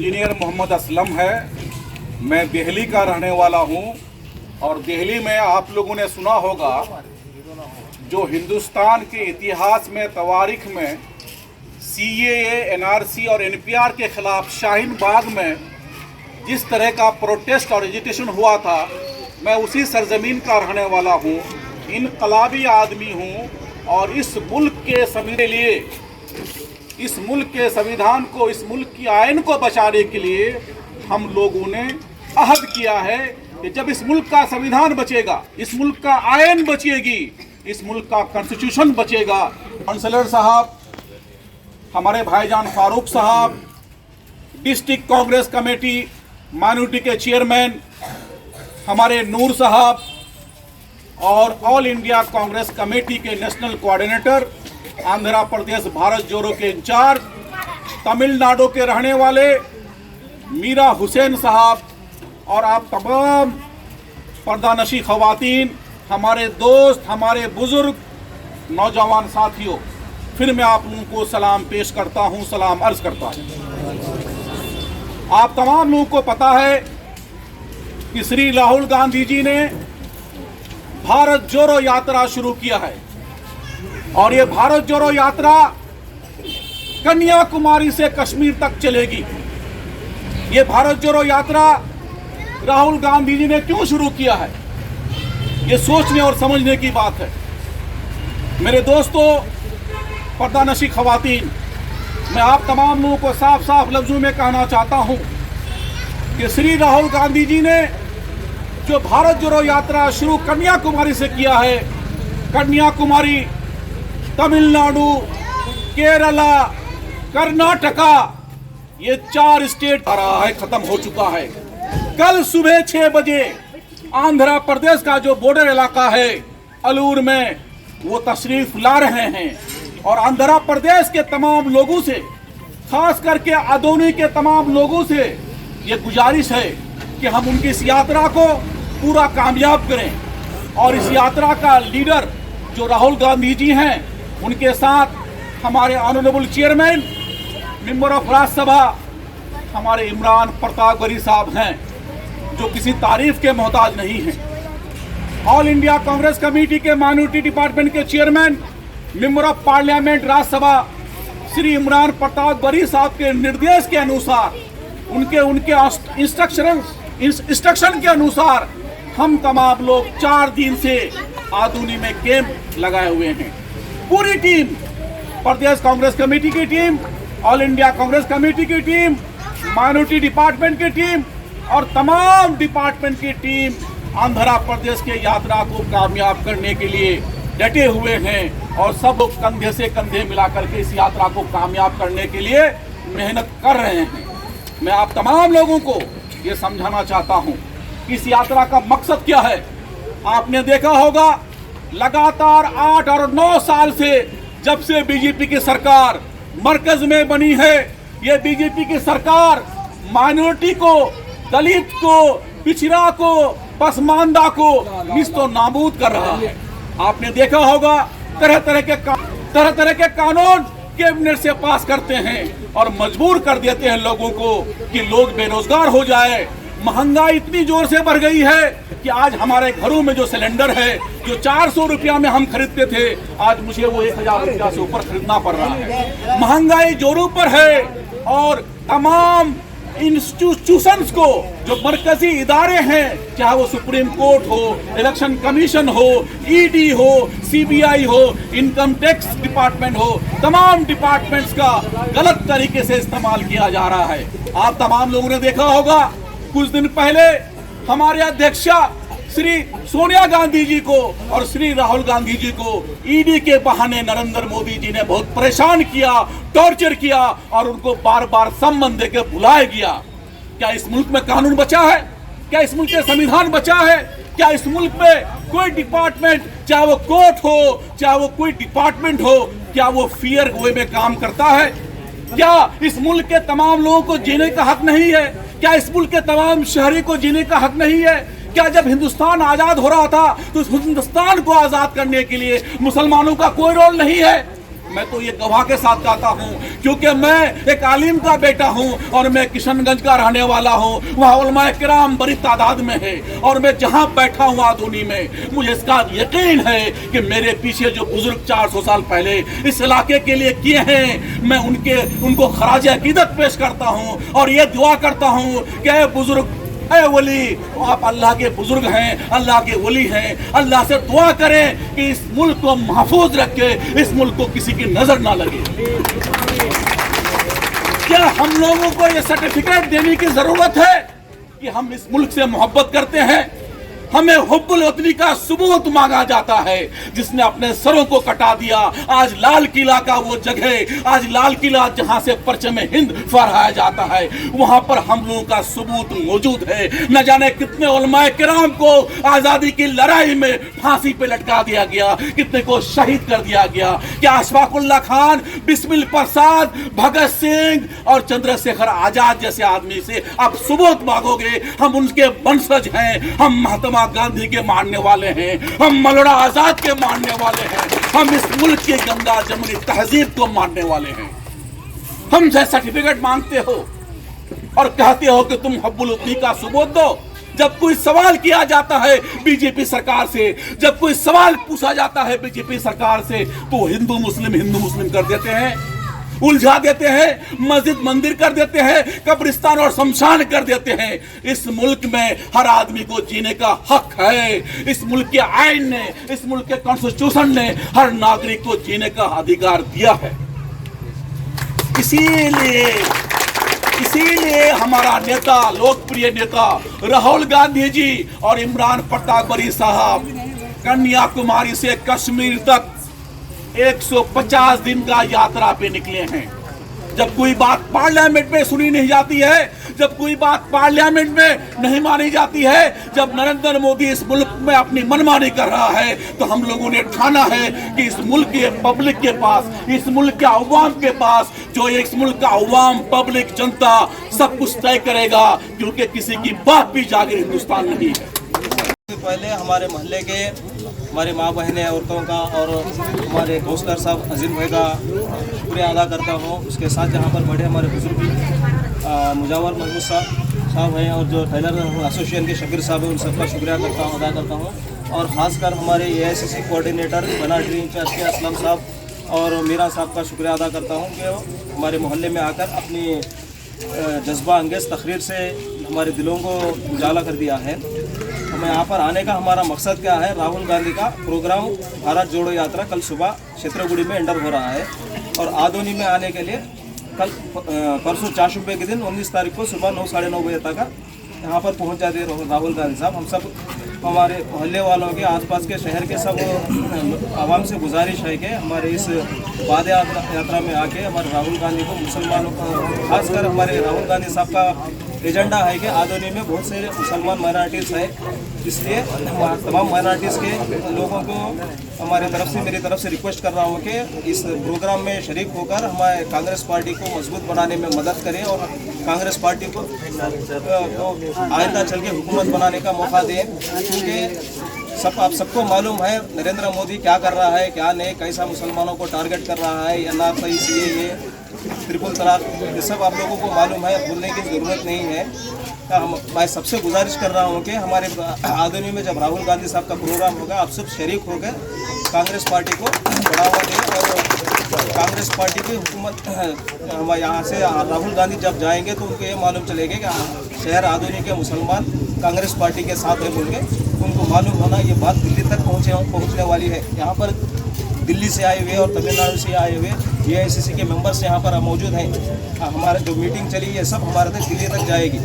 Engineer Mohammad Aslam है। मैं दिल्ली का रहने वाला हूं और दिल्ली में आप लोगों ने सुना होगा जो हिंदुस्तान के इतिहास में तवारीख में CAA, NRC और NPR के खिलाफ शाहीन बाग में जिस तरह का प्रोटेस्ट और एजिटेशन हुआ था, मैं उसी सरजमीन का रहने वाला हूँ। इनकलाबी आदमी हूँ और इस मुल्क के के लिए, इस मुल्क के संविधान को, इस मुल्क की आयन को बचाने के लिए हम लोगों ने अहद किया है कि जब इस मुल्क का संविधान बचेगा, इस मुल्क का आयन बचेगी, इस मुल्क का कॉन्स्टिट्यूशन बचेगा। काउंसलर साहब, हमारे भाईजान फारूक साहब, डिस्ट्रिक्ट कांग्रेस कमेटी माइनॉरिटी के चेयरमैन हमारे नूर साहब और ऑल इंडिया कांग्रेस कमेटी के नेशनल कोऑर्डिनेटर, आंध्र प्रदेश भारत जोड़ो के इंचार्ज, तमिलनाडु के रहने वाले मीरा हुसैन साहब और आप तमाम पर्दानशी खवातीन, हमारे दोस्त, हमारे बुजुर्ग, नौजवान साथियों, फिर मैं आप लोगों को सलाम पेश करता हूं, सलाम अर्ज करता हूं। आप तमाम लोगों को पता है कि श्री राहुल गांधी जी ने भारत जोड़ो यात्रा शुरू किया है और ये भारत जोड़ो यात्रा कन्याकुमारी से कश्मीर तक चलेगी। ये भारत जोड़ो यात्रा राहुल गांधी जी ने क्यों शुरू किया है, ये सोचने और समझने की बात है। मेरे दोस्तों, पर्दानशी खवातीन, मैं आप तमाम लोगों को साफ साफ लफ्जों में कहना चाहता हूं कि श्री राहुल गांधी जी ने जो भारत जोड़ो यात्रा शुरू कन्याकुमारी से किया है, कन्याकुमारी, तमिलनाडु, केरला, कर्नाटका, ये 4 स्टेट आ रहा है, खत्म हो चुका है। कल सुबह 6 बजे आंध्र प्रदेश का जो बॉर्डर इलाका है अलूर में, वो तशरीफ ला रहे हैं और आंध्र प्रदेश के तमाम लोगों से, खास करके आदोनी के तमाम लोगों से ये गुजारिश है कि हम उनकी इस यात्रा को पूरा कामयाब करें और इस यात्रा का लीडर जो राहुल गांधी जी हैं, उनके साथ हमारे honourable chairman, member of Rajya Sabha हमारे इमरान प्रताप गरी साहब हैं, जो किसी तारीफ के मोहताज नहीं हैं। ऑल इंडिया कांग्रेस कमेटी के माइनॉरिटी डिपार्टमेंट के chairman, member of parliament Rajya Sabha Shri Imran Pratap गरी साहब के निर्देश के अनुसार, उनके इंस्ट्रक्शन के अनुसार हम तमाम लोग 4 दिन से आदूनी में कैंप लगाए हुए हैं। पूरी टीम, प्रदेश कांग्रेस कमेटी की team, all India Congress committee की टीम, माइनॉरिटी डिपार्टमेंट की टीम और तमाम डिपार्टमेंट की टीम आंध्र प्रदेश के यात्रा को कामयाब करने के लिए डटे हुए हैं और सब लोग कंधे से कंधे मिलाकर के इस यात्रा को कामयाब करने के लिए मेहनत कर रहे हैं। मैं आप तमाम लोगों को ये समझाना चाहता हूँ कि इस यात्रा का मकसद क्या है। आपने देखा होगा लगातार 8 और 9 साल से, जब से बीजेपी की सरकार मरकज में बनी है, ये बीजेपी की सरकार माइनॉरिटी को, दलित को, पिछड़ा को, पसमानदा को निस्तो नाबूद कर रहा है। आपने देखा होगा तरह तरह के कानून कैबिनेट से पास करते हैं और मजबूर कर देते हैं लोगों को कि लोग बेरोजगार हो जाए। महंगाई इतनी जोर से बढ़ गई है कि आज हमारे घरों में जो सिलेंडर है, जो 400 रुपया में हम खरीदते थे, आज मुझे वो 1000 रुपया से ऊपर खरीदना पड़ रहा है। महंगाई जोरों पर है और तमाम इंस्टीट्यूशंस को, जो मरकजी इदारे हैं, चाहे वो सुप्रीम कोर्ट हो, इलेक्शन कमीशन हो, ED हो, CBI हो, इनकम टैक्स डिपार्टमेंट हो, तमाम डिपार्टमेंट्स का गलत तरीके से इस्तेमाल किया जा रहा है। आप तमाम लोगों ने देखा होगा कुछ दिन पहले हमारे अध्यक्षा श्री सोनिया गांधी जी को और श्री राहुल गांधी जी को ED के बहाने नरेंद्र मोदी जी ने बहुत परेशान किया, टॉर्चर किया और उनको बार बार सम्मान देकर बुलाया गया। क्या इस मुल्क में कानून बचा है? क्या इस मुल्क के संविधान बचा है? क्या इस मुल्क में कोई डिपार्टमेंट, चाहे वो कोर्ट हो, चाहे वो कोई डिपार्टमेंट हो, क्या वो फेयर वे में काम करता है? क्या इस मुल्क के तमाम लोगों को जीने का हक नहीं है? क्या इस मुल्क के तमाम शहरी को जीने का हक नहीं है? क्या जब हिंदुस्तान आजाद हो रहा था तो इस हिंदुस्तान को आजाद करने के लिए मुसलमानों का कोई रोल नहीं है? मैं तो ये गवाह के साथ कहता हूँ, क्योंकि मैं एक आलिम का बेटा हूँ और मैं किशनगंज का रहने वाला हूँ। वहाँ उलमाए किराम बड़ी तादाद में है और मैं जहाँ बैठा हूँ आधुनी में, मुझे इसका यकीन है कि मेरे पीछे जो बुजुर्ग 400 साल पहले इस इलाके के लिए किए हैं, मैं उनको खराज अकीदत पेश करता हूँ और ये दुआ करता हूँ कि बुजुर्ग ऐ वली, आप अल्लाह के बुजुर्ग हैं, अल्लाह के वली हैं, अल्लाह से दुआ करें कि इस मुल्क को महफूज रखे, इस मुल्क को किसी की नजर ना लगे। क्या हम लोगों को ये सर्टिफिकेट देने की जरूरत है कि हम इस मुल्क से मोहब्बत करते हैं? हमें हुब्बुल वतनी का सबूत मांगा जाता है, जिसने अपने सरों को कटा दिया। आज लाल किला का वो जगह, आज लाल किला जहां से परचम हिंद फहराया जाता है, वहां पर हम लोगों का सबूत मौजूद है। न जाने कितने उलमाए किराम को आजादी की लड़ाई में फांसी पे लटका दिया गया, कितने को शहीद कर दिया गया। क्या अशफाकुल्लाह खान, बिस्मिल प्रसाद, भगत सिंह और चंद्रशेखर आजाद जैसे आदमी से आप सबूत मांगोगे? हम उनके वंशज हैं, हम महात्मा गांधी के मानने वाले हैं, हम मौलाना आजाद के मानने वाले हैं, हम इस मुल्क के गंगा जमुनी तहजीब को मानने वाले हैं। हमसे सर्टिफिकेट मांगते हो और कहते हो कि तुम हुब्बुल वतनी का सबूत दो। जब कोई सवाल किया जाता है बीजेपी सरकार से, जब कोई सवाल पूछा जाता है बीजेपी सरकार से, तो हिंदू मुस्लिम कर देते हैं, उलझा देते हैं, मस्जिद मंदिर कर देते हैं, कब्रिस्तान और शमशान कर देते हैं। इस मुल्क में हर आदमी को जीने का हक है। इस मुल्क के आईन ने, इस मुल्क के कॉन्स्टिट्यूशन ने हर नागरिक को जीने का अधिकार दिया है। इसीलिए हमारा नेता, लोकप्रिय नेता राहुल गांधी जी और इमरान प्रतापगढ़ी साहब कन्याकुमारी से कश्मीर तक 150 दिन का यात्रा पे निकले हैं। जब कोई बात पार्लियामेंट में सुनी नहीं जाती है, जब कोई बात पार्लियामेंट में नहीं मानी जाती है, जब नरेंद्र मोदी इस मुल्क में अपनी मनमानी कर रहा है, तो हम लोगों ने ठाना है कि इस मुल्क के पब्लिक के पास, इस मुल्क के अवाम के पास, जो इस मुल्क का अवाम, पब्लिक, जनता सब कुछ तय करेगा, क्योंकि किसी की बात भी जागीर हिंदुस्तान नहीं है। पहले हमारे मोहल्ले के हमारे माँ बहनें औरतों का और हमारे काउंसलर साहब अजीम भाई का शुक्रिया अदा करता हूँ। उसके साथ जहाँ पर बड़े हमारे बुजुर्ग मुजावर महमूद साहब हैं और जो टेलर एसोसिएशन के शकीर साहब हैं, उन सबका शुक्रिया अदा करता हूँ। और ख़ासकर हमारे AICC कोऑर्डिनेटर बनाट्री इंचार्ज के असलम साहब और मीरा साहब का शुक्रिया अदा करता हूँ कि हमारे मोहल्ले में आकर अपनी जज्बा अंगेज़ तकरीर से हमारे दिलों को उजाला कर दिया है। हमें यहाँ पर आने का हमारा मकसद क्या है? राहुल गांधी का प्रोग्राम भारत जोड़ो यात्रा कल सुबह क्षेत्रगुड़ी में एंटर हो रहा है और आदोनी में आने के लिए कल परसों चाशुबे के दिन 19 तारीख को सुबह 9 साढ़े 9 बजे तक यहाँ पर पहुँच जाते राहुल गांधी साहब। हम सब हमारे मोहल्ले वालों के, आसपास के शहर के सब आवाम से गुजारिश है कि हमारे इस पाद यात्रा में आके हमारे राहुल गांधी को, मुसलमानों का खासकर हमारे राहुल गांधी साहब का एजेंडा है कि आदोनी में बहुत से मुसलमान माइनॉरिटीज़ है, इसलिए तमाम माइनॉरिटीज़ के लोगों को हमारी तरफ से, मेरी तरफ से रिक्वेस्ट कर रहा हूँ कि इस प्रोग्राम में शरीक होकर हमारे कांग्रेस पार्टी को मजबूत बनाने में मदद करें और कांग्रेस पार्टी को आइंदा चल के हुकूमत बनाने का मौका दें। क्योंकि आप सबको मालूम है नरेंद्र मोदी क्या कर रहा है, क्या नहीं, कैसा मुसलमानों को टारगेट कर रहा है, NRI, CAA, ट्रिपल तलाक, ये सब आप लोगों को मालूम है, भूलने की ज़रूरत नहीं है। मैं सबसे गुजारिश कर रहा हूँ कि हमारे आदोनी में जब राहुल गांधी साहब का प्रोग्राम होगा, आप सब शरीक होकर कांग्रेस पार्टी को बढ़ावा दें और कांग्रेस पार्टी की हुकूमत, हम यहाँ से राहुल गांधी जब जाएंगे तो उनको ये मालूम चलेगा कि शहर आदोनी के मुसलमान कांग्रेस पार्टी के साथ है बोल के उनको मालूम होना, ये बात दिल्ली तक पहुँचने वाली है। यहाँ पर दिल्ली से आए हुए और तमिलनाडु से आए हुए AICC के मेंबर्स यहाँ पर मौजूद हैं। हमारे जो मीटिंग चली है सब हमारे तक दिल्ली तक जाएगी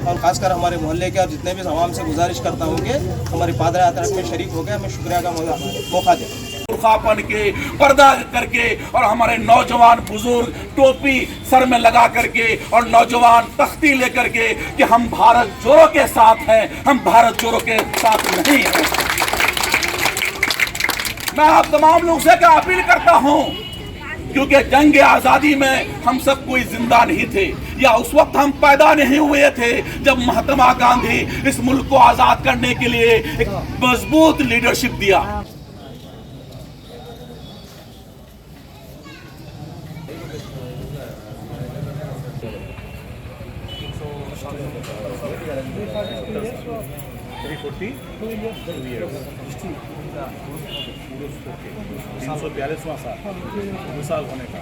और खासकर हमारे मोहल्ले के और जितने भी आवाम से गुजारिश करता हूँ कि हमारी पाद यात्रा में शरीक हो गए, हमें शुक्रिया का मौका दें। बुर्खापन के, पर्दा करके और हमारे नौजवान बुजुर्ग टोपी सर में लगा करके और नौजवान तख्ती लेकर के कि हम भारत जोड़ो के साथ हैं, हम भारत जोड़ो के साथ नहीं हैं। मैं आप तमाम लोगों से क्या अपील करता हूं, क्योंकि जंग आजादी में हम सब कोई जिंदा नहीं थे या उस वक्त हम पैदा नहीं हुए थे जब महात्मा गांधी इस मुल्क को आजाद करने के लिए एक मजबूत लीडरशिप दिया। 342वां साल 2 साल होने का